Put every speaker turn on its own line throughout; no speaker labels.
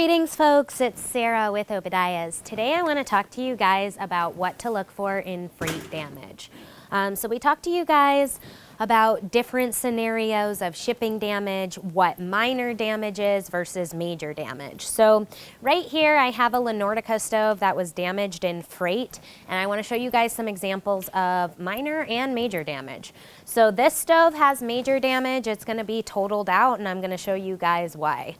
Greetings folks, it's Sarah with Obadiah's. Today I want to talk to you guys about what to look for in freight damage. So we talked to you guys about different scenarios of shipping damage, what minor damage is versus major damage. So right here I have a Nordica stove that was damaged in freight, and I want to show you guys some examples of minor and major damage. So this stove has major damage. It's going to be totaled out, and I'm going to show you guys why.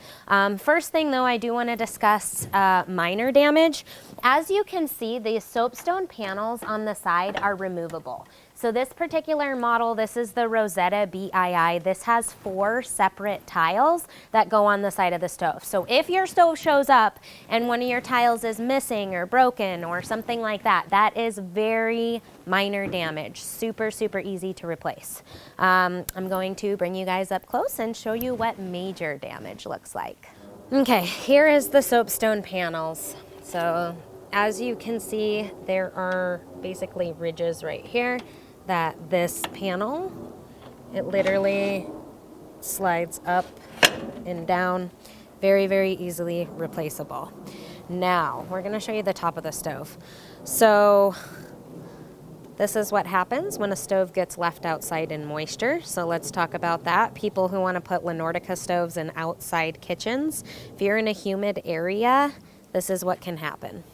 First thing though, I do want to discuss minor damage. As you can see, the soapstone panels on the side are removable. So this particular model, this is the Rosetta BII. This has 4 separate tiles that go on the side of the stove. So if your stove shows up and one of your tiles is missing or broken or something like that, that is very minor damage. Super, super easy to replace. I'm going to bring you guys up close and show you what major damage looks like. Okay, here is the soapstone panels. So as you can see, there are basically ridges right here that this panel, it literally slides up and down, very, very easily replaceable. Now, we're gonna show you the top of the stove. So this is what happens when a stove gets left outside in moisture. So let's talk about that. People who wanna put Nordica stoves in outside kitchens, if you're in a humid area, this is what can happen.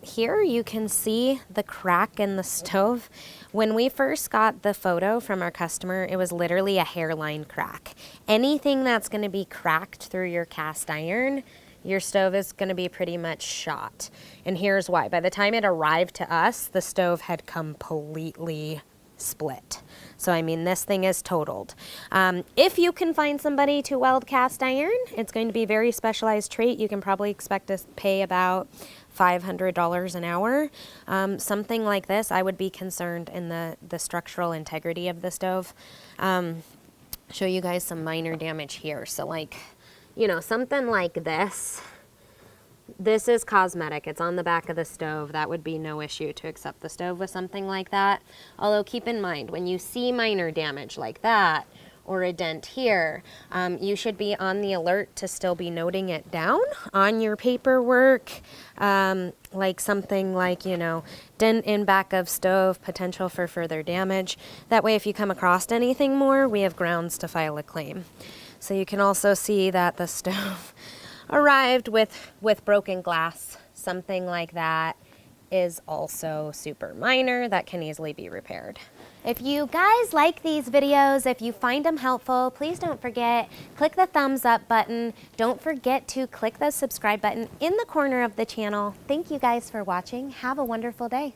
Here you can see the crack in the stove. When we first got the photo from our customer, it was literally a hairline crack. Anything that's going to be cracked through your cast iron, your stove is going to be pretty much shot. And here's why. By the time it arrived to us, the stove had completely split. So I mean, this thing is totaled. If you can find somebody to weld cast iron, it's going to be a very specialized trade. You can probably expect to pay about $500 an hour. Something like this, I would be concerned in the structural integrity of the stove. Show you guys some minor damage here. So like, you know, something like this. This is cosmetic. It's on the back of the stove. That would be no issue to accept the stove with something like that. Although keep in mind, when you see minor damage like that, or a dent here, you should be on the alert to still be noting it down on your paperwork, like something like, you know, dent in back of stove, potential for further damage. That way, if you come across anything more, we have grounds to file a claim. So you can also see that the stove arrived with broken glass. Something like that is also super minor that can easily be repaired. If you guys like these videos, if you find them helpful, please don't forget, click the thumbs up button. Don't forget to click the subscribe button in the corner of the channel. Thank you guys for watching. Have a wonderful day.